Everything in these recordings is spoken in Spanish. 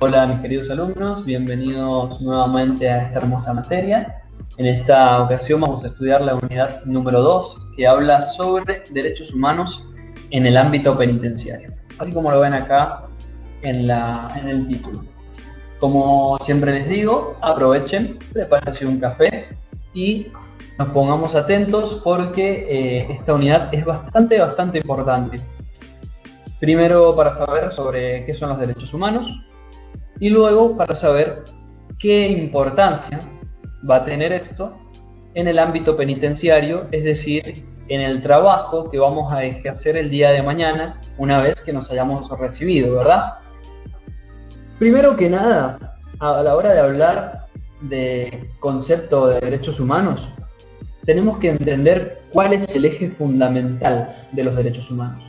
Hola mis queridos alumnos, bienvenidos nuevamente a esta hermosa materia. En esta ocasión vamos a estudiar la unidad número 2 que habla sobre derechos humanos en el ámbito penitenciario, así como lo ven acá en el título. Como siempre les digo, aprovechen, prepárense un café y nos pongamos atentos porque esta unidad es bastante importante. Primero para saber sobre qué son los derechos humanos, y luego para saber qué importancia va a tener esto en el ámbito penitenciario, es decir, en el trabajo que vamos a ejercer el día de mañana una vez que nos hayamos recibido, ¿verdad? Primero que nada, a la hora de hablar de concepto de derechos humanos, tenemos que entender cuál es el eje fundamental de los derechos humanos.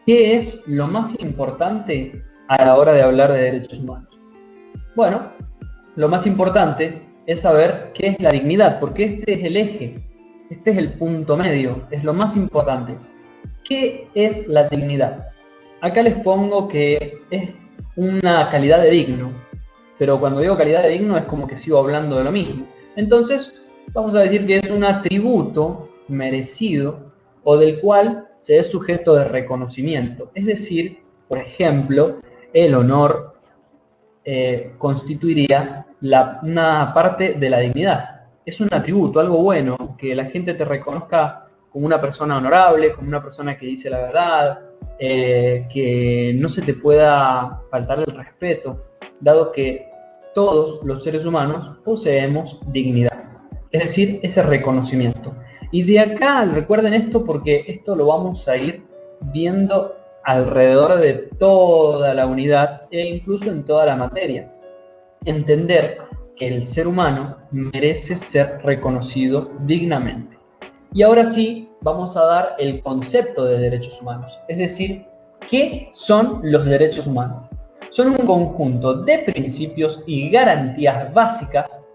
¿Qué es lo más importante a la hora de hablar de derechos humanos? Bueno, lo más importante es saber qué es la dignidad, porque este es el eje, este es el punto medio, es lo más importante. ¿Qué es la dignidad? Acá les pongo que es una calidad de digno, pero cuando digo calidad de digno es como que sigo hablando de lo mismo. Entonces, vamos a decir que es un atributo merecido o del cual se es sujeto de reconocimiento. Es decir, por ejemplo, el honor constituiría una parte de la dignidad. Es un atributo, algo bueno, que la gente te reconozca como una persona honorable, como una persona que dice la verdad, que no se te pueda faltar el respeto, dado que todos los seres humanos poseemos dignidad. Es decir, ese reconocimiento. Y de acá, recuerden esto porque esto lo vamos a ir viendo alrededor de toda la unidad e incluso en toda la materia. Entender que el ser humano merece ser reconocido dignamente. Y ahora sí, vamos a dar el concepto de derechos humanos, es decir, ¿qué son los derechos humanos? Son un conjunto de principios y garantías básicas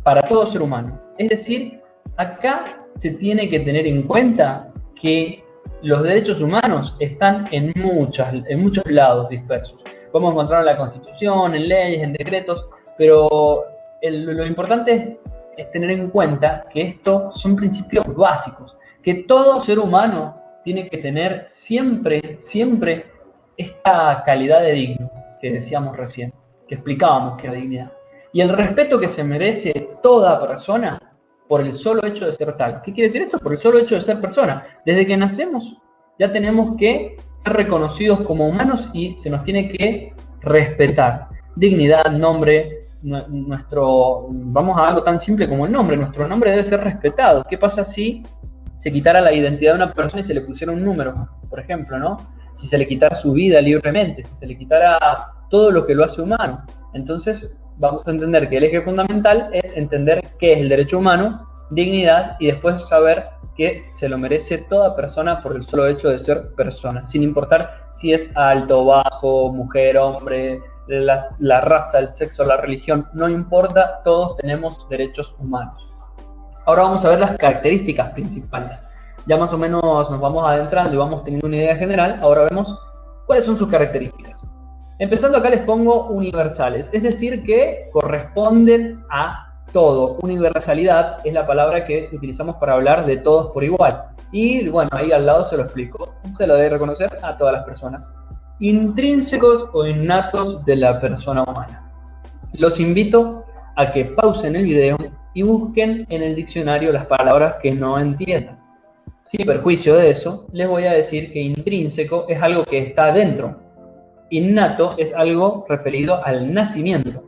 para todo ser humano. Es decir, acá se tiene que tener en cuenta que los derechos humanos están en muchos lados dispersos. Podemos encontrarlo en la Constitución, en leyes, en decretos, pero lo importante es tener en cuenta que estos son principios básicos, que todo ser humano tiene que tener siempre esta calidad de digno que decíamos recién, que explicábamos que era dignidad. Y el respeto que se merece toda persona por el solo hecho de ser tal. ¿Qué quiere decir esto? Por el solo hecho de ser persona. Desde que nacemos ya tenemos que ser reconocidos como humanos y se nos tiene que respetar. Dignidad, nombre, vamos a algo tan simple como el nombre. Nuestro nombre debe ser respetado. ¿Qué pasa si se quitara la identidad de una persona y se le pusiera un número, por ejemplo, ¿no? Si se le quitara su vida libremente, si se le quitara todo lo que lo hace humano. Entonces, vamos a entender que el eje fundamental es entender qué es el derecho humano, dignidad, y después saber que se lo merece toda persona por el solo hecho de ser persona, sin importar si es alto, bajo, mujer, hombre, la raza, el sexo, la religión, no importa, todos tenemos derechos humanos. Ahora vamos a ver las características principales. Ya más o menos nos vamos adentrando y vamos teniendo una idea general, ahora vemos cuáles son sus características. Empezando acá les pongo universales, es decir que corresponden a todo. Universalidad es la palabra que utilizamos para hablar de todos por igual. Y bueno, ahí al lado se lo explico. Se lo debe reconocer a todas las personas. Intrínsecos o innatos de la persona humana. Los invito a que pausen el video y busquen en el diccionario las palabras que no entiendan. Sin perjuicio de eso, les voy a decir que intrínseco es algo que está dentro. Innato es algo referido al nacimiento.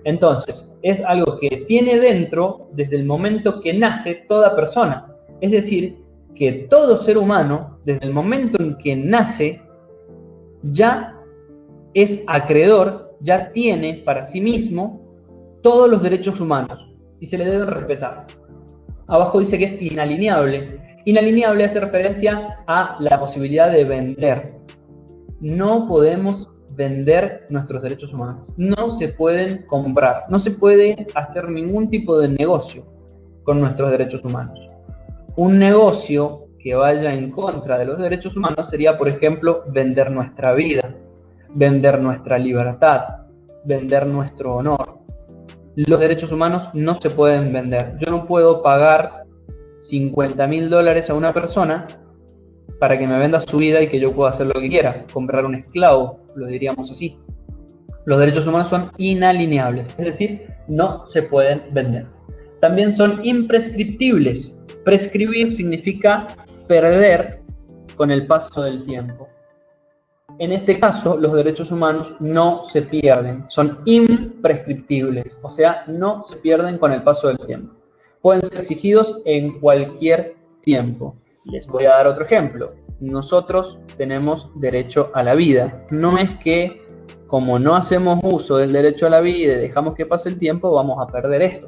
Entonces, es algo que tiene dentro desde el momento que nace toda persona. Es decir, que todo ser humano, desde el momento en que nace, ya es acreedor, ya tiene para sí mismo todos los derechos humanos y se le debe respetar. Abajo dice que es inalienable. Inalienable hace referencia a la posibilidad de vender. No podemos vender nuestros derechos humanos. No se pueden comprar. No se puede hacer ningún tipo de negocio con nuestros derechos humanos. Un negocio que vaya en contra de los derechos humanos sería, por ejemplo, vender nuestra vida, vender nuestra libertad, vender nuestro honor. Los derechos humanos no se pueden vender. Yo no puedo pagar $50.000 a una persona para que me venda su vida y que yo pueda hacer lo que quiera, comprar un esclavo, lo diríamos así. Los derechos humanos son inalineables, es decir, no se pueden vender. También son imprescriptibles. Prescribir significa perder con el paso del tiempo. En este caso, los derechos humanos no se pierden, son imprescriptibles, o sea, no se pierden con el paso del tiempo. Pueden ser exigidos en cualquier tiempo. Les voy a dar otro ejemplo. Nosotros tenemos derecho a la vida. No es que, como no hacemos uso del derecho a la vida y dejamos que pase el tiempo, vamos a perder esto.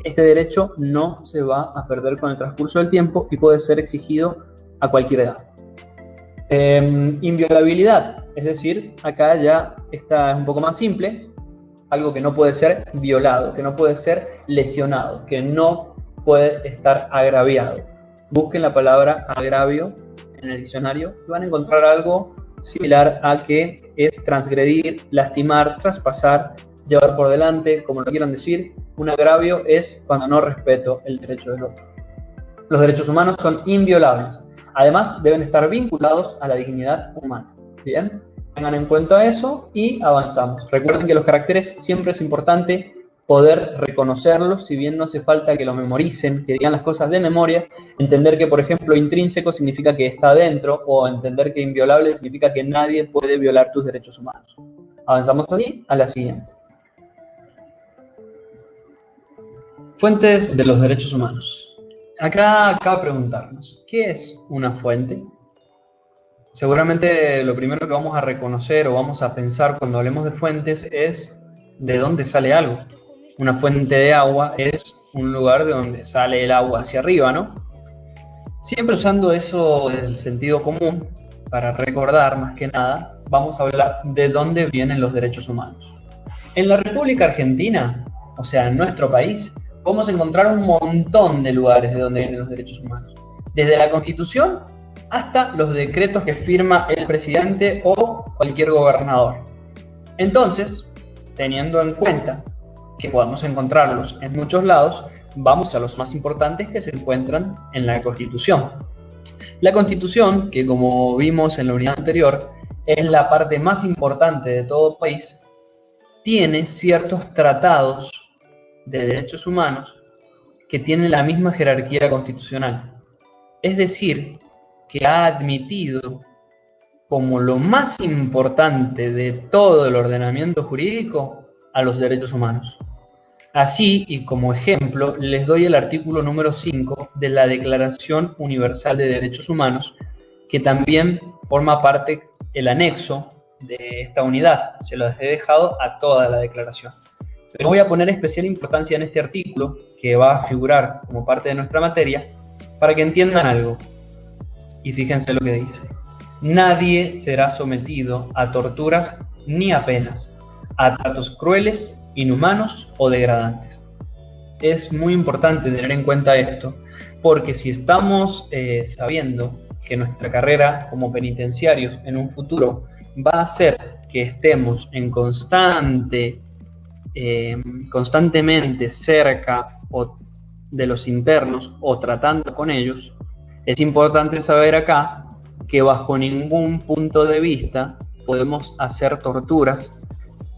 Este derecho no se va a perder con el transcurso del tiempo y puede ser exigido a cualquier edad. Inviolabilidad, es decir, acá ya está un poco más simple, algo que no puede ser violado, que no puede ser lesionado, que no puede estar agraviado. Busquen la palabra agravio en el diccionario y van a encontrar algo similar a que es transgredir, lastimar, traspasar, llevar por delante, como lo quieran decir. Un agravio es cuando no respeto el derecho del otro. Los derechos humanos son inviolables. Además, deben estar vinculados a la dignidad humana. Bien, tengan en cuenta eso y avanzamos. Recuerden que los caracteres siempre es importante poder reconocerlos, si bien no hace falta que lo memoricen, que digan las cosas de memoria. Entender que, por ejemplo, intrínseco significa que está dentro, o entender que inviolable significa que nadie puede violar tus derechos humanos. Avanzamos así a la siguiente. Fuentes de los derechos humanos. Acá preguntarnos, ¿qué es una fuente? Seguramente lo primero que vamos a reconocer o vamos a pensar cuando hablemos de fuentes es de dónde sale algo. Una fuente de agua es un lugar de donde sale el agua hacia arriba, ¿no? Siempre usando eso del sentido común, para recordar más que nada, vamos a hablar de dónde vienen los derechos humanos. En la República Argentina, o sea, en nuestro país, podemos encontrar un montón de lugares de donde vienen los derechos humanos. Desde la Constitución hasta los decretos que firma el presidente o cualquier gobernador. Entonces, teniendo en cuenta que podemos encontrarlos en muchos lados, vamos a los más importantes que se encuentran en la Constitución. La Constitución, que como vimos en la unidad anterior, es la parte más importante de todo país, tiene ciertos tratados de derechos humanos que tienen la misma jerarquía constitucional. Es decir, que ha admitido como lo más importante de todo el ordenamiento jurídico a los derechos humanos. Así, y como ejemplo, les doy el artículo número 5 de la Declaración Universal de Derechos Humanos, que también forma parte el anexo de esta unidad. Se los he dejado a toda la declaración. Pero voy a poner especial importancia en este artículo, que va a figurar como parte de nuestra materia, para que entiendan algo. Y fíjense lo que dice. Nadie será sometido a torturas ni a penas, a tratos crueles, inhumanos o degradantes. Es muy importante tener en cuenta esto, porque si estamos sabiendo que nuestra carrera como penitenciarios en un futuro va a hacer que estemos en constantemente cerca de los internos o tratando con ellos, es importante saber acá que bajo ningún punto de vista podemos hacer torturas,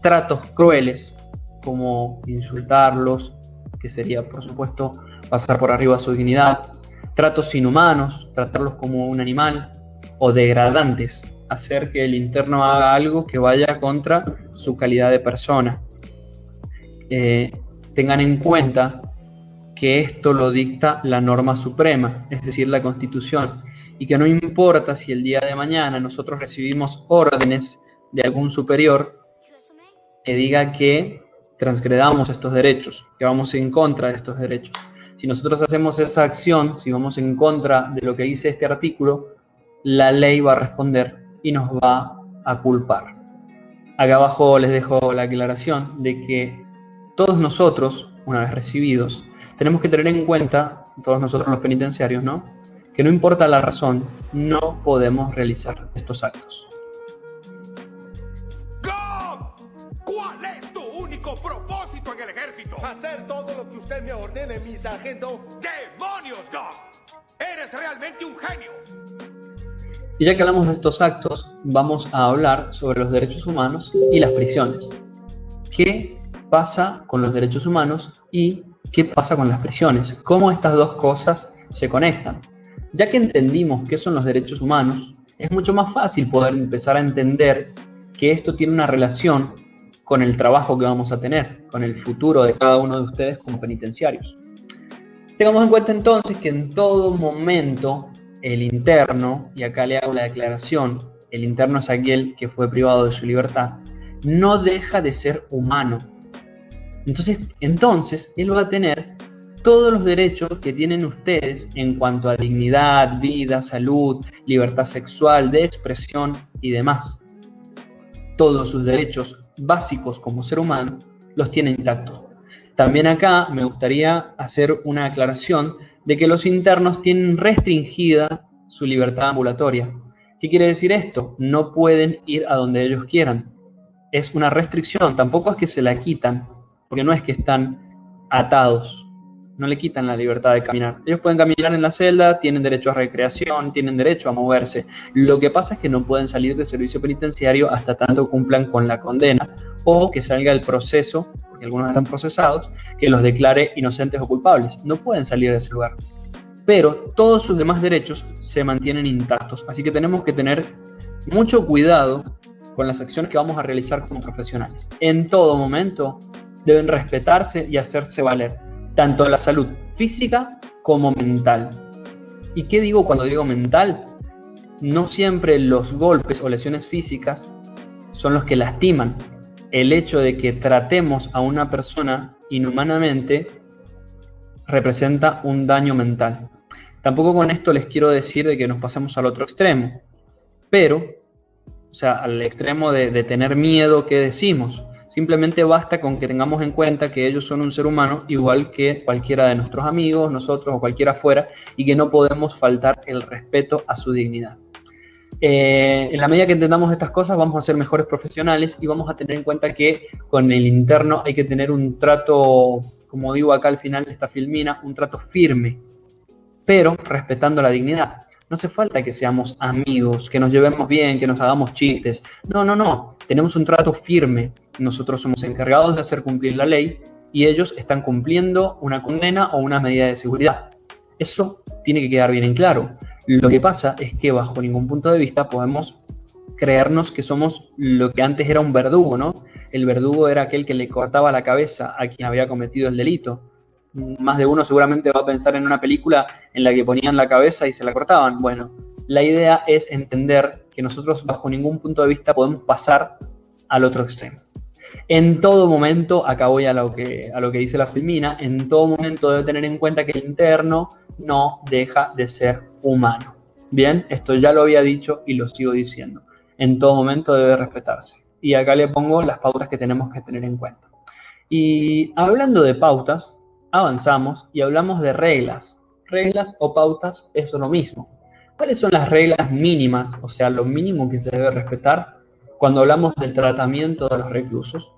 tratos crueles, como insultarlos, que sería por supuesto pasar por arriba su dignidad, tratos inhumanos, tratarlos como un animal, o degradantes, hacer que el interno haga algo que vaya contra su calidad de persona. Tengan en cuenta que esto lo dicta la norma suprema, es decir, la Constitución, y que no importa si el día de mañana nosotros recibimos órdenes de algún superior que diga que transgredamos estos derechos, que vamos en contra de estos derechos. Si nosotros hacemos esa acción, si vamos en contra de lo que dice este artículo, la ley va a responder y nos va a culpar. Acá abajo les dejo la aclaración de que todos nosotros, una vez recibidos, tenemos que tener en cuenta, todos nosotros los penitenciarios, ¿no?, que no importa la razón, no podemos realizar estos actos. ¿Cuál es? único propósito en el ejército. Hacer todo lo que usted me ordene, mi sargento. ¡Demonios, Doc! ¡Eres realmente un genio! Y ya que hablamos de estos actos, vamos a hablar sobre los derechos humanos y las prisiones. ¿Qué pasa con los derechos humanos y qué pasa con las prisiones? ¿Cómo estas dos cosas se conectan? Ya que entendimos qué son los derechos humanos, es mucho más fácil poder empezar a entender que esto tiene una relación con el trabajo que vamos a tener, con el futuro de cada uno de ustedes como penitenciarios. Tengamos en cuenta entonces que en todo momento el interno, y acá le hago la declaración, el interno es aquel que fue privado de su libertad, no deja de ser humano. Entonces él va a tener todos los derechos que tienen ustedes en cuanto a dignidad, vida, salud, libertad sexual, de expresión y demás. Todos sus derechos básicos como ser humano los tiene intactos. También acá me gustaría hacer una aclaración de que los internos tienen restringida su libertad ambulatoria. ¿Qué quiere decir esto? No pueden ir a donde ellos quieran. Es una restricción, tampoco es que se la quitan, porque no es que están atados, no le quitan la libertad de caminar. Ellos pueden caminar en la celda, tienen derecho a recreación, tienen derecho a moverse. Lo que pasa es que no pueden salir del servicio penitenciario hasta tanto cumplan con la condena o que salga el proceso, porque algunos están procesados, que los declare inocentes o culpables. No pueden salir de ese lugar. Pero todos sus demás derechos se mantienen intactos. Así que tenemos que tener mucho cuidado con las acciones que vamos a realizar como profesionales. En todo momento deben respetarse y hacerse valer, tanto la salud física como mental. ¿Y qué digo cuando digo mental? No siempre los golpes o lesiones físicas son los que lastiman. El hecho de que tratemos a una persona inhumanamente representa un daño mental. Tampoco con esto les quiero decir de que nos pasemos al otro extremo, pero, o sea, al extremo de tener miedo, ¿qué decimos? Simplemente basta con que tengamos en cuenta que ellos son un ser humano igual que cualquiera de nuestros amigos, nosotros o cualquiera fuera, y que no podemos faltar el respeto a su dignidad. En la medida que entendamos estas cosas vamos a ser mejores profesionales y vamos a tener en cuenta que con el interno hay que tener un trato, como digo acá al final de esta filmina, un trato firme, pero respetando la dignidad. No hace falta que seamos amigos, que nos llevemos bien, que nos hagamos chistes. No. Tenemos un trato firme. Nosotros somos encargados de hacer cumplir la ley y ellos están cumpliendo una condena o una medida de seguridad. Eso tiene que quedar bien en claro. Lo que pasa es que bajo ningún punto de vista podemos creernos que somos lo que antes era un verdugo, ¿no? El verdugo era aquel que le cortaba la cabeza a quien había cometido el delito. Más de uno seguramente va a pensar en una película en la que ponían la cabeza y se la cortaban. Bueno, la idea es entender que nosotros bajo ningún punto de vista podemos pasar al otro extremo. En todo momento, acá voy a lo que dice la filmina, en todo momento debe tener en cuenta que el interno no deja de ser humano. Bien, esto ya lo había dicho y lo sigo diciendo. En todo momento debe respetarse. Y acá le pongo las pautas que tenemos que tener en cuenta. Y hablando de pautas, avanzamos y hablamos de reglas. Reglas o pautas es lo mismo. ¿Cuáles son las reglas mínimas, o sea, lo mínimo que se debe respetar cuando hablamos del tratamiento de los reclusos?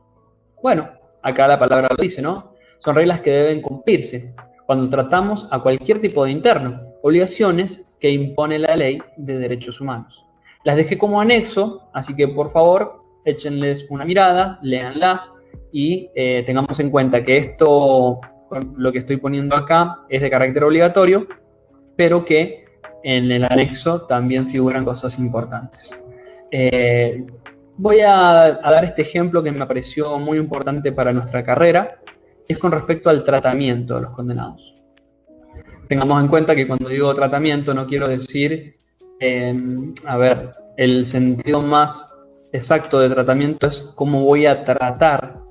Bueno, acá la palabra lo dice, ¿no? Son reglas que deben cumplirse cuando tratamos a cualquier tipo de interno, obligaciones que impone la ley de derechos humanos. Las dejé como anexo, así que por favor échenles una mirada, léanlas y tengamos en cuenta que esto, lo que estoy poniendo acá, es de carácter obligatorio, pero que en el anexo también figuran cosas importantes. Voy a dar este ejemplo que me pareció muy importante para nuestra carrera, es con respecto al tratamiento de los condenados. Tengamos en cuenta que cuando digo tratamiento no quiero decir, el sentido más exacto de tratamiento es cómo voy a tratar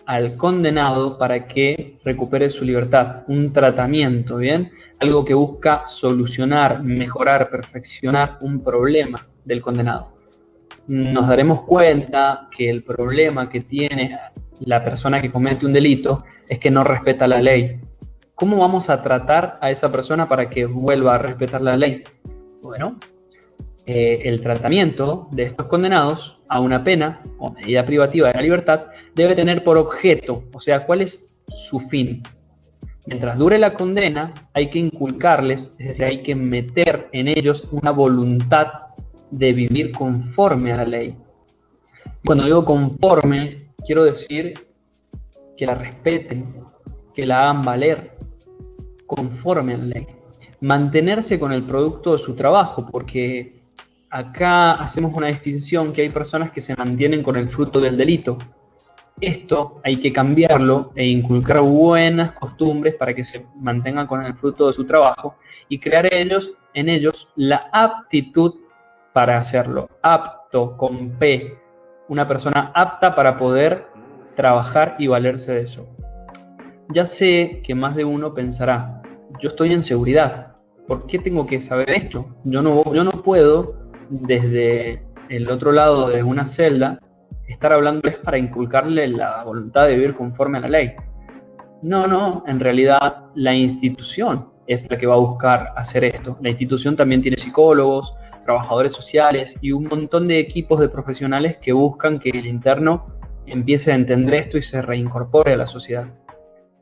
al condenado para que recupere su libertad. Un tratamiento, ¿bien? Algo que busca solucionar, mejorar, perfeccionar un problema del condenado. Nos daremos cuenta que el problema que tiene la persona que comete un delito es que no respeta la ley. ¿Cómo vamos a tratar a esa persona para que vuelva a respetar la ley? Bueno, el tratamiento de estos condenados a una pena o medida privativa de la libertad debe tener por objeto, o sea, ¿cuál es su fin? Mientras dure la condena, hay que inculcarles, es decir, hay que meter en ellos una voluntad de vivir conforme a la ley. Cuando digo conforme, quiero decir que la respeten, que la hagan valer, conforme a la ley. Mantenerse con el producto de su trabajo, porque acá hacemos una distinción que hay personas que se mantienen con el fruto del delito. Esto hay que cambiarlo e inculcar buenas costumbres para que se mantengan con el fruto de su trabajo y crear en ellos la aptitud para hacerlo. Apto, con P. Una persona apta para poder trabajar y valerse de eso. Ya sé que más de uno pensará, yo estoy en seguridad, ¿por qué tengo que saber esto? Yo no puedo, desde el otro lado de una celda, estar hablándoles para inculcarle la voluntad de vivir conforme a la ley. No, en realidad la institución es la que va a buscar hacer esto. La institución también tiene psicólogos, trabajadores sociales y un montón de equipos de profesionales que buscan que el interno empiece a entender esto y se reincorpore a la sociedad.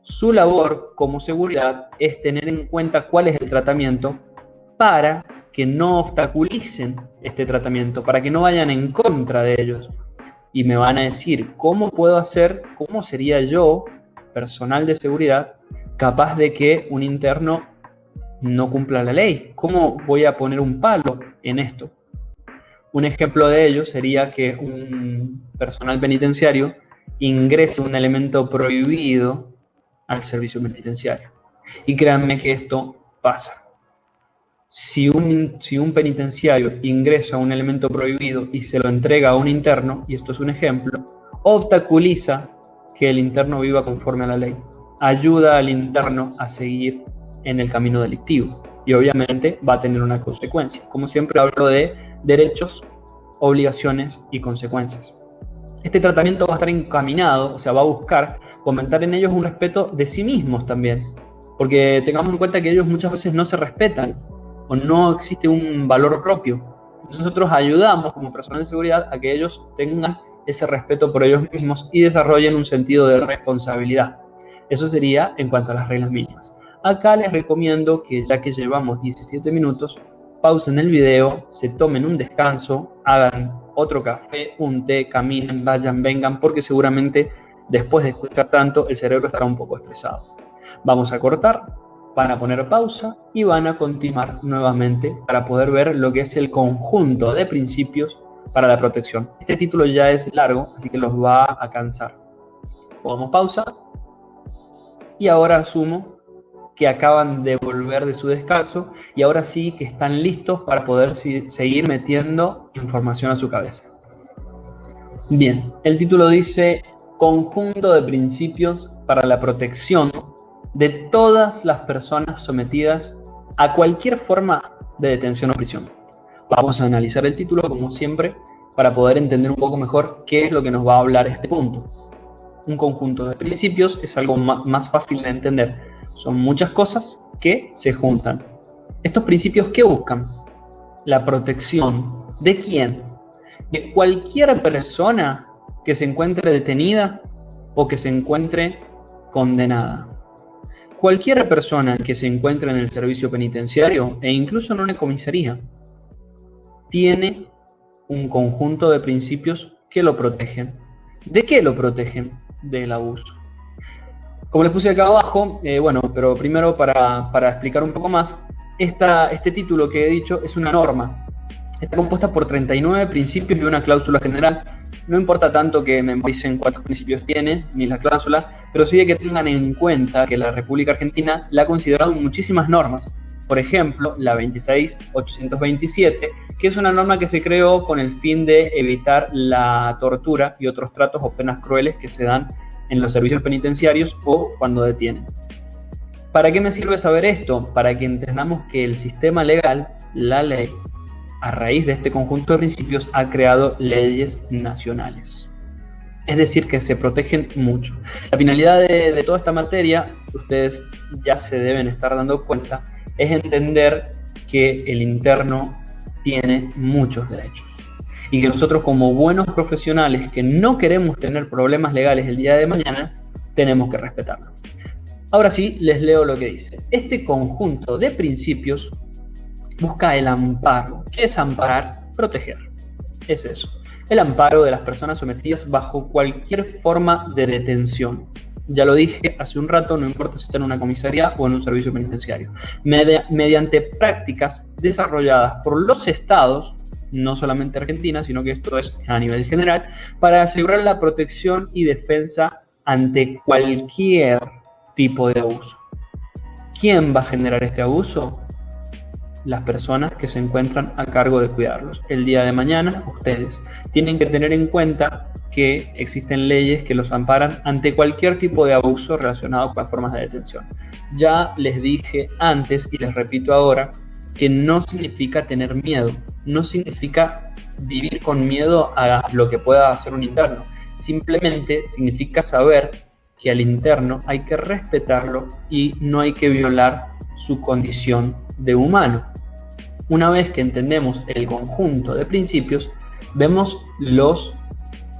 Su labor como seguridad es tener en cuenta cuál es el tratamiento para que no obstaculicen este tratamiento, para que no vayan en contra de ellos. Y me van a decir, ¿cómo puedo hacer, cómo sería yo, personal de seguridad, capaz de que un interno no cumpla la ley? ¿Cómo voy a poner un palo en esto? Un ejemplo de ello sería que un personal penitenciario ingrese un elemento prohibido al servicio penitenciario. Y créanme que esto pasa. Si un penitenciario ingresa un elemento prohibido y se lo entrega a un interno, y esto es un ejemplo, obstaculiza que el interno viva conforme a la ley. Ayuda al interno a seguir en el camino delictivo. Y obviamente va a tener una consecuencia. Como siempre hablo de derechos, obligaciones y consecuencias. Este tratamiento va a estar encaminado, o sea, va a buscar fomentar en ellos un respeto de sí mismos también. Porque tengamos en cuenta que ellos muchas veces no se respetan o no existe un valor propio. Nosotros ayudamos como personal de seguridad a que ellos tengan ese respeto por ellos mismos y desarrollen un sentido de responsabilidad. Eso sería en cuanto a las reglas mínimas. Acá les recomiendo que, ya que llevamos 17 minutos, pausen el video, se tomen un descanso, hagan otro café, un té, caminen, vayan, vengan, porque seguramente después de escuchar tanto el cerebro estará un poco estresado. Vamos a cortar, van a poner pausa y van a continuar nuevamente para poder ver lo que es el conjunto de principios para la protección. Este título ya es largo, así que los va a cansar. Pongamos pausa y ahora asumo que acaban de volver de su descanso y ahora sí que están listos para poder seguir metiendo información a su cabeza. Bien, el título dice Conjunto de principios para la protección de todas las personas sometidas a cualquier forma de detención o prisión. Vamos a analizar el título como siempre para poder entender un poco mejor qué es lo que nos va a hablar este punto. Un conjunto de principios es algo más fácil de entender. Son muchas cosas que se juntan. ¿Estos principios qué buscan? La protección. ¿De quién? De cualquier persona que se encuentre detenida o que se encuentre condenada. Cualquier persona que se encuentre en el servicio penitenciario e incluso en una comisaría tiene un conjunto de principios que lo protegen. ¿De qué lo protegen? Del abuso. Como les puse acá abajo, pero primero para explicar un poco más, este título que he dicho es una norma. Está compuesta por 39 principios y una cláusula general. No importa tanto que memoricen cuántos principios tiene, ni la cláusula, pero sí de que tengan en cuenta que la República Argentina la ha considerado en muchísimas normas. Por ejemplo, la 26827, que es una norma que se creó con el fin de evitar la tortura y otros tratos o penas crueles que se dan en los servicios penitenciarios o cuando detienen. ¿Para qué me sirve saber esto? Para que entendamos que el sistema legal, la ley, a raíz de este conjunto de principios ha creado leyes nacionales. Es decir, que se protegen mucho. La finalidad de toda esta materia, ustedes ya se deben estar dando cuenta, es entender que el interno tiene muchos derechos. Y que nosotros, como buenos profesionales que no queremos tener problemas legales el día de mañana, tenemos que respetarlo. Ahora sí, les leo lo que dice. Este conjunto de principios busca el amparo. ¿Qué es amparar? Proteger. Es eso. El amparo de las personas sometidas bajo cualquier forma de detención. Ya lo dije hace un rato, no importa si está en una comisaría o en un servicio penitenciario. Mediante prácticas desarrolladas por los estados, no solamente Argentina, sino que esto es a nivel general, para asegurar la protección y defensa ante cualquier tipo de abuso. ¿Quién va a generar este abuso? Las personas que se encuentran a cargo de cuidarlos. El día de mañana, ustedes tienen que tener en cuenta que existen leyes que los amparan ante cualquier tipo de abuso relacionado con las formas de detención. Ya les dije antes y les repito ahora que no significa tener miedo, no significa vivir con miedo a lo que pueda hacer un interno. Simplemente significa saber que al interno hay que respetarlo y no hay que violar su condición de humano. Una vez que entendemos el conjunto de principios, vemos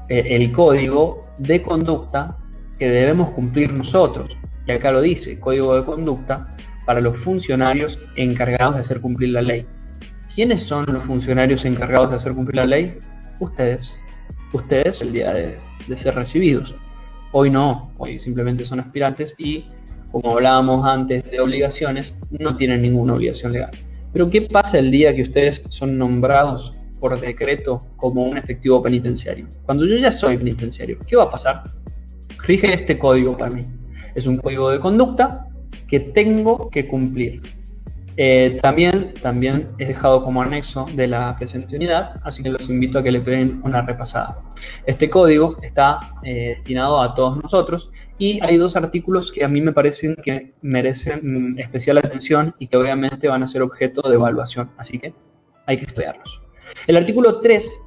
el código de conducta que debemos cumplir nosotros. Y acá lo dice, código de conducta para los funcionarios encargados de hacer cumplir la ley. ¿Quiénes son los funcionarios encargados de hacer cumplir la ley? Ustedes. Ustedes el día de ser recibidos. Hoy no, hoy simplemente son aspirantes y, como hablábamos antes de obligaciones, no tienen ninguna obligación legal. Pero ¿qué pasa el día que ustedes son nombrados por decreto como un efectivo penitenciario? Cuando yo ya soy penitenciario, ¿qué va a pasar? Rige este código para mí. Es un código de conducta que tengo que cumplir. También he dejado como anexo de la presente unidad, así que los invito a que le peguen una repasada. Este código está destinado a todos nosotros y hay dos artículos que a mí me parecen que merecen especial atención y que obviamente van a ser objeto de evaluación, así que hay que estudiarlos. El artículo 3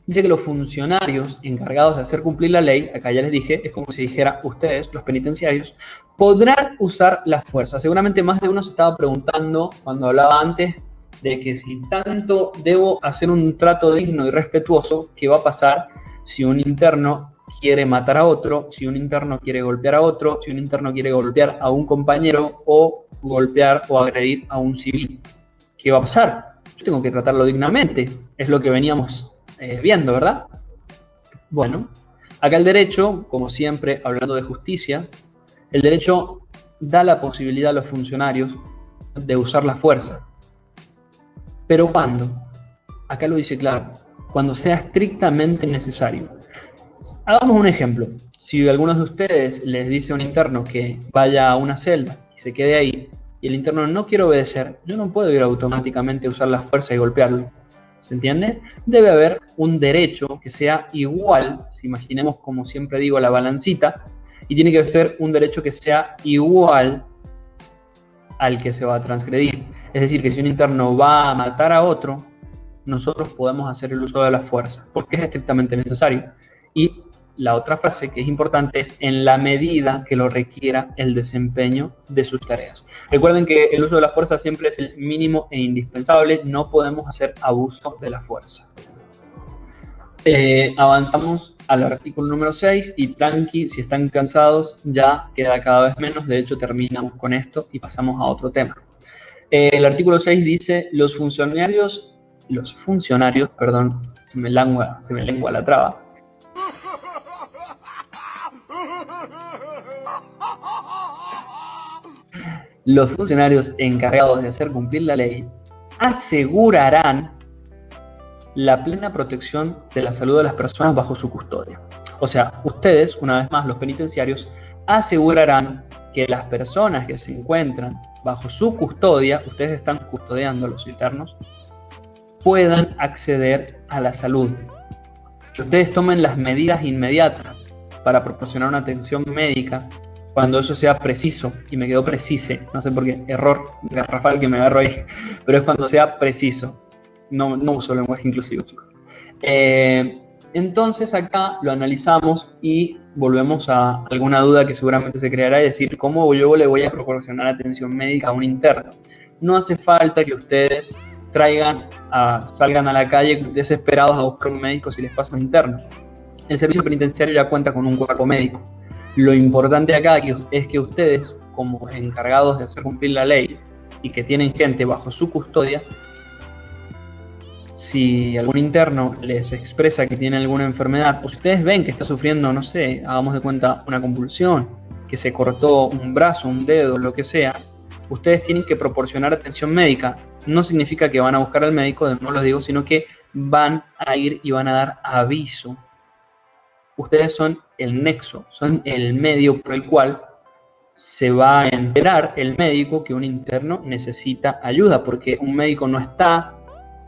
dice que los funcionarios encargados de hacer cumplir la ley, acá ya les dije, es como si dijera ustedes, los penitenciarios, podrán usar la fuerza. Seguramente más de uno se estaba preguntando cuando hablaba antes de que si tanto debo hacer un trato digno y respetuoso, ¿qué va a pasar si un interno quiere matar a otro, si un interno quiere golpear a otro, si un interno quiere golpear a un compañero o golpear o agredir a un civil? ¿Qué va a pasar? Yo tengo que tratarlo dignamente, es lo que veníamos viendo, ¿verdad? Bueno, acá el derecho, como siempre, hablando de justicia, el derecho da la posibilidad a los funcionarios de usar la fuerza. ¿Pero cuándo? Acá lo dice claro, cuando sea estrictamente necesario. Hagamos un ejemplo. Si algunos de ustedes les dice a un interno que vaya a una celda y se quede ahí, y el interno no quiere obedecer, yo no puedo ir automáticamente a usar la fuerza y golpearlo. ¿Se entiende? Debe haber un derecho que sea igual, si imaginemos, como siempre digo, la balancita, y tiene que ser un derecho que sea igual al que se va a transgredir. Es decir, que si un interno va a matar a otro, nosotros podemos hacer el uso de la fuerza, porque es estrictamente necesario. Y la otra frase que es importante es en la medida que lo requiera el desempeño de sus tareas. Recuerden que el uso de la fuerza siempre es el mínimo e indispensable, no podemos hacer abuso de la fuerza. Avanzamos al artículo número 6 y tranqui, si están cansados ya queda cada vez menos, de hecho terminamos con esto y pasamos a otro tema. El artículo 6 dice, los funcionarios, perdón, se me lengua la traba. Los funcionarios encargados de hacer cumplir la ley asegurarán la plena protección de la salud de las personas bajo su custodia. O sea, ustedes, una vez más, los penitenciarios, asegurarán que las personas que se encuentran bajo su custodia, ustedes están custodiando a los internos, puedan acceder a la salud. Que ustedes tomen las medidas inmediatas para proporcionar una atención médica cuando eso sea preciso, y me quedó precise, no sé por qué, error garrafal que me agarro ahí, pero es cuando sea preciso, no uso lenguaje inclusivo, chicos. Entonces acá lo analizamos y volvemos a alguna duda que seguramente se creará, es decir, ¿cómo yo le voy a proporcionar atención médica a un interno? No hace falta que ustedes salgan a la calle desesperados a buscar un médico si les pasa un interno. El servicio penitenciario ya cuenta con un cuerpo médico. Lo importante acá es que ustedes, como encargados de hacer cumplir la ley y que tienen gente bajo su custodia, si algún interno les expresa que tiene alguna enfermedad, o si ustedes ven que está sufriendo, no sé, hagamos de cuenta, una convulsión, que se cortó un brazo, un dedo, lo que sea, ustedes tienen que proporcionar atención médica. No significa que van a buscar al médico, no lo digo, sino que van a ir y van a dar aviso. Ustedes son el nexo, son el medio por el cual se va a enterar el médico que un interno necesita ayuda, porque un médico no está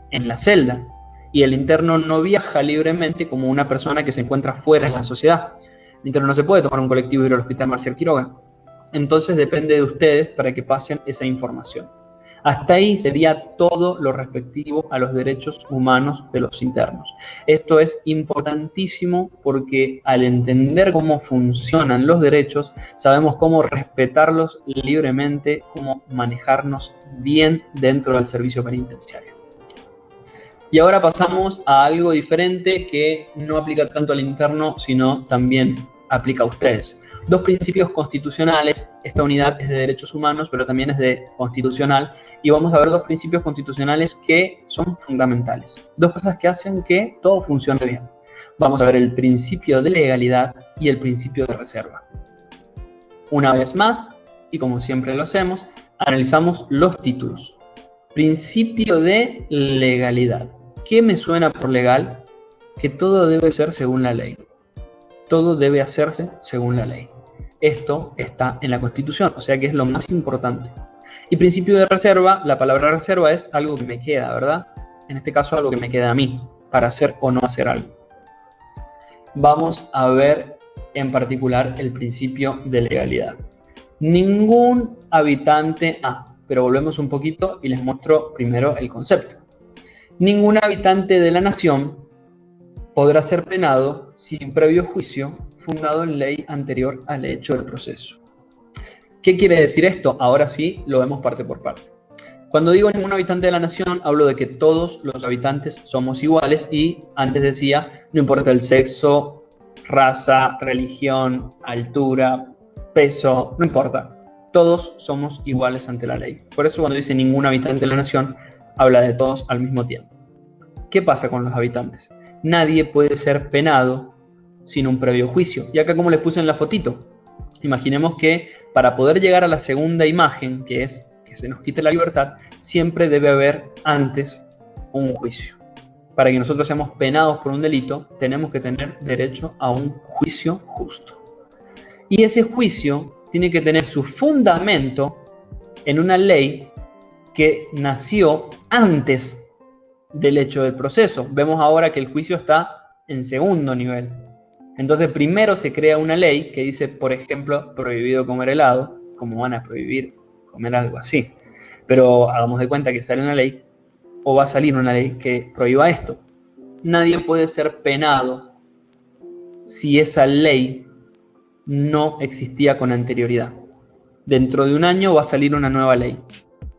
en la celda y el interno no viaja libremente como una persona que se encuentra fuera en la sociedad. El interno no se puede tomar un colectivo y ir al Hospital Marcial Quiroga. Entonces depende de ustedes para que pasen esa información. Hasta ahí sería todo lo respectivo a los derechos humanos de los internos. Esto es importantísimo porque al entender cómo funcionan los derechos, sabemos cómo respetarlos libremente, cómo manejarnos bien dentro del servicio penitenciario. Y ahora pasamos a algo diferente que no aplica tanto al interno, sino también aplica a ustedes. Dos principios constitucionales. Esta unidad es de derechos humanos, pero también es de constitucional. Y vamos a ver dos principios constitucionales que son fundamentales. Dos cosas que hacen que todo funcione bien. Vamos a ver el principio de legalidad y el principio de reserva. Una vez más, y como siempre lo hacemos, analizamos los títulos. Principio de legalidad. ¿Qué me suena por legal? Que todo debe ser según la ley. Todo debe hacerse según la ley. Esto está en la Constitución, o sea que es lo más importante. Y principio de reserva, la palabra reserva es algo que me queda, ¿verdad? En este caso algo que me queda a mí, para hacer o no hacer algo. Vamos a ver en particular el principio de legalidad. Ningún habitante... pero volvemos un poquito y les muestro primero el concepto. Ningún habitante de la nación podrá ser penado sin previo juicio fundado en ley anterior al hecho del proceso. ¿Qué quiere decir esto? Ahora sí lo vemos parte por parte. Cuando digo ningún habitante de la nación, hablo de que todos los habitantes somos iguales y antes decía, no importa el sexo, raza, religión, altura, peso, no importa. Todos somos iguales ante la ley. Por eso cuando dice ningún habitante de la nación, habla de todos al mismo tiempo. ¿Qué pasa con los habitantes? Nadie puede ser penado sin un previo juicio. Y acá como les puse en la fotito, imaginemos que para poder llegar a la segunda imagen, que es que se nos quite la libertad, siempre debe haber antes un juicio. Para que nosotros seamos penados por un delito, tenemos que tener derecho a un juicio justo. Y ese juicio tiene que tener su fundamento en una ley que nació antes del hecho del proceso. Vemos ahora que el juicio está en segundo nivel. Entonces primero se crea una ley que dice, por ejemplo, prohibido comer helado, como van a prohibir comer algo así. Pero hagamos de cuenta que sale una ley, o va a salir una ley que prohíba esto. Nadie puede ser penado si esa ley no existía con anterioridad. Dentro de un año va a salir una nueva ley.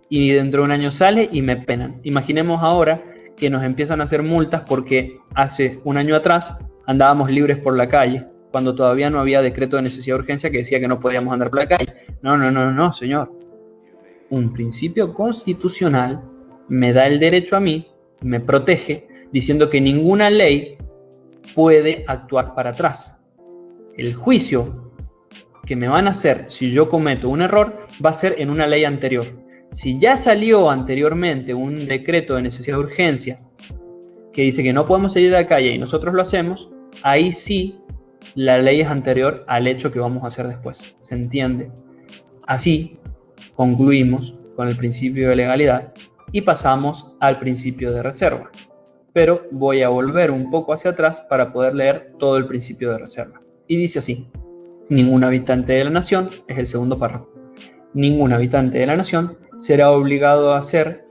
Y dentro de un año sale y me penan. Imaginemos ahora que nos empiezan a hacer multas porque hace un año atrás andábamos libres por la calle, cuando todavía no había decreto de necesidad de urgencia que decía que no podíamos andar por la calle. No, señor. Un principio constitucional me da el derecho a mí, me protege, diciendo que ninguna ley puede actuar para atrás. El juicio que me van a hacer si yo cometo un error va a ser en una ley anterior. Si ya salió anteriormente un decreto de necesidad de urgencia que dice que no podemos salir a la calle y nosotros lo hacemos, ahí sí la ley es anterior al hecho que vamos a hacer después. ¿Se entiende? Así concluimos con el principio de legalidad y pasamos al principio de reserva. Pero voy a volver un poco hacia atrás para poder leer todo el principio de reserva. Y dice así: ningún habitante de la nación, es el segundo párrafo, ningún habitante de la nación será obligado a hacer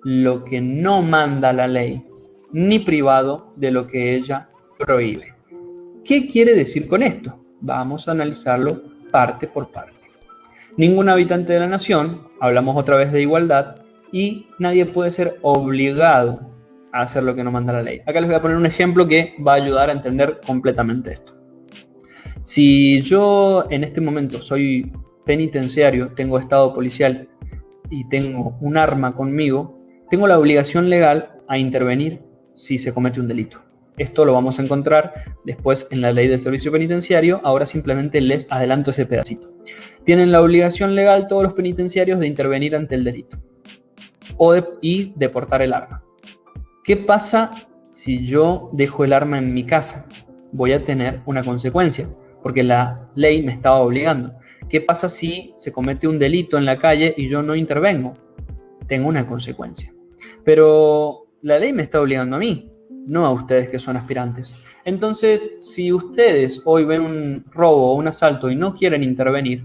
lo que no manda la ley, ni privado de lo que ella prohíbe. ¿Qué quiere decir con esto? Vamos a analizarlo parte por parte. Ningún habitante de la nación, hablamos otra vez de igualdad, y nadie puede ser obligado a hacer lo que no manda la ley. Acá les voy a poner un ejemplo que va a ayudar a entender completamente esto. Si yo en este momento soy penitenciario, tengo estado policial y tengo un arma conmigo, tengo la obligación legal a intervenir si se comete un delito. Esto lo vamos a encontrar después en la ley del servicio penitenciario, ahora simplemente les adelanto ese pedacito. Tienen la obligación legal todos los penitenciarios de intervenir ante el delito y de portar el arma. ¿Qué pasa si yo dejo el arma en mi casa? Voy a tener una consecuencia, porque la ley me estaba obligando. ¿Qué pasa si se comete un delito en la calle y yo no intervengo? Tengo una consecuencia. Pero la ley me está obligando a mí, no a ustedes que son aspirantes. Entonces, si ustedes hoy ven un robo o un asalto y no quieren intervenir,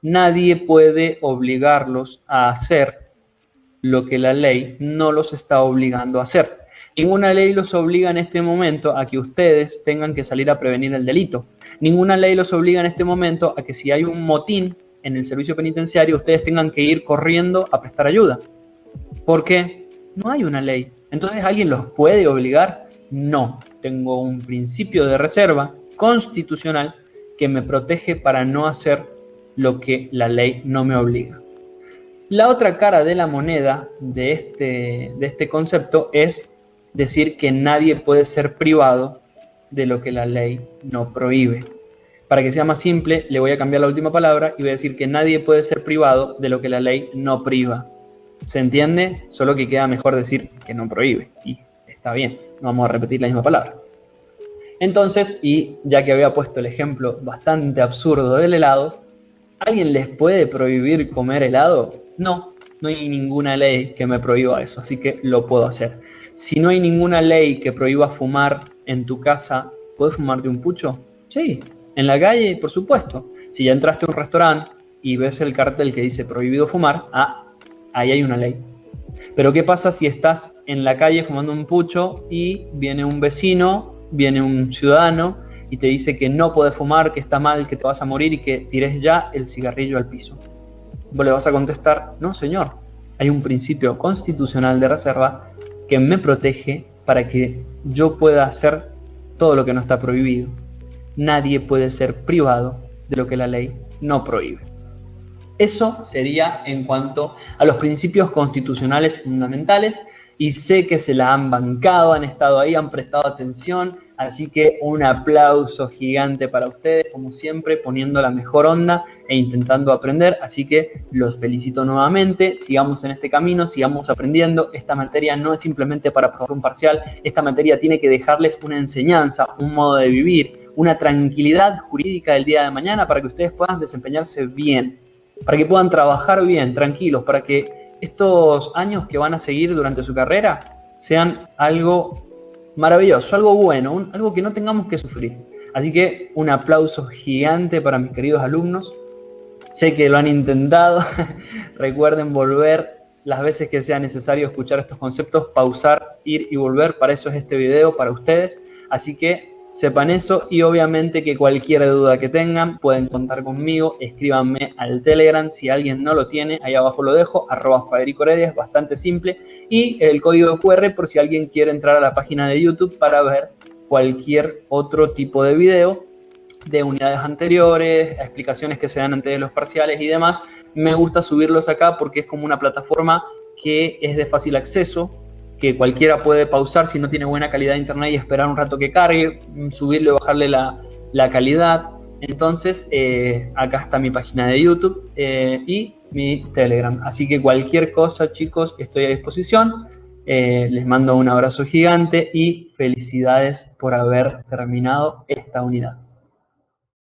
nadie puede obligarlos a hacer lo que la ley no los está obligando a hacer. Ninguna ley los obliga en este momento a que ustedes tengan que salir a prevenir el delito. Ninguna ley los obliga en este momento a que si hay un motín en el servicio penitenciario, ustedes tengan que ir corriendo a prestar ayuda. ¿Por qué? No hay una ley. Entonces, ¿alguien los puede obligar? No. Tengo un principio de reserva constitucional que me protege para no hacer lo que la ley no me obliga. La otra cara de la moneda de este concepto es decir que nadie puede ser privado de lo que la ley no prohíbe. Para que sea más simple, le voy a cambiar la última palabra y voy a decir que nadie puede ser privado de lo que la ley no priva. ¿Se entiende? Solo que queda mejor decir que no prohíbe. Y está bien, no vamos a repetir la misma palabra. Entonces, y ya que había puesto el ejemplo bastante absurdo del helado, ¿alguien les puede prohibir comer helado? No, no hay ninguna ley que me prohíba eso, así que lo puedo hacer. Si no hay ninguna ley que prohíba fumar en tu casa, ¿puedes fumarte un pucho? Sí. En la calle, por supuesto. Si ya entraste a un restaurante y ves el cartel que dice prohibido fumar, ahí hay una ley. Pero ¿qué pasa si estás en la calle fumando un pucho y viene un vecino, viene un ciudadano y te dice que no puedes fumar, que está mal, que te vas a morir y que tires ya el cigarrillo al piso? Vos le vas a contestar, no señor, hay un principio constitucional de reserva que me protege para que yo pueda hacer todo lo que no está prohibido. Nadie puede ser privado de lo que la ley no prohíbe. Eso sería en cuanto a los principios constitucionales fundamentales, y sé que se la han bancado, han estado ahí, han prestado atención, así que un aplauso gigante para ustedes, como siempre, poniendo la mejor onda e intentando aprender, así que los felicito nuevamente, sigamos en este camino, sigamos aprendiendo. Esta materia no es simplemente para probar un parcial, esta materia tiene que dejarles una enseñanza, un modo de vivir, una tranquilidad jurídica del día de mañana para que ustedes puedan desempeñarse bien, para que puedan trabajar bien, tranquilos, para que estos años que van a seguir durante su carrera sean algo maravilloso, algo bueno, algo que no tengamos que sufrir. Así que un aplauso gigante para mis queridos alumnos. Sé que lo han intentado. Recuerden volver las veces que sea necesario escuchar estos conceptos, pausar, ir y volver. Para eso es este video, para ustedes. Así que sepan eso, y obviamente que cualquier duda que tengan pueden contar conmigo, escríbanme al Telegram si alguien no lo tiene, ahí abajo lo dejo, @FedericoHeredia, es bastante simple, y el código QR por si alguien quiere entrar a la página de YouTube para ver cualquier otro tipo de video de unidades anteriores, explicaciones que se dan antes de los parciales y demás. Me gusta subirlos acá porque es como una plataforma que es de fácil acceso, que cualquiera puede pausar si no tiene buena calidad de internet y esperar un rato que cargue, subirle o bajarle la calidad. Entonces, acá está mi página de YouTube y mi Telegram. Así que cualquier cosa, chicos, estoy a disposición. Les mando un abrazo gigante y felicidades por haber terminado esta unidad.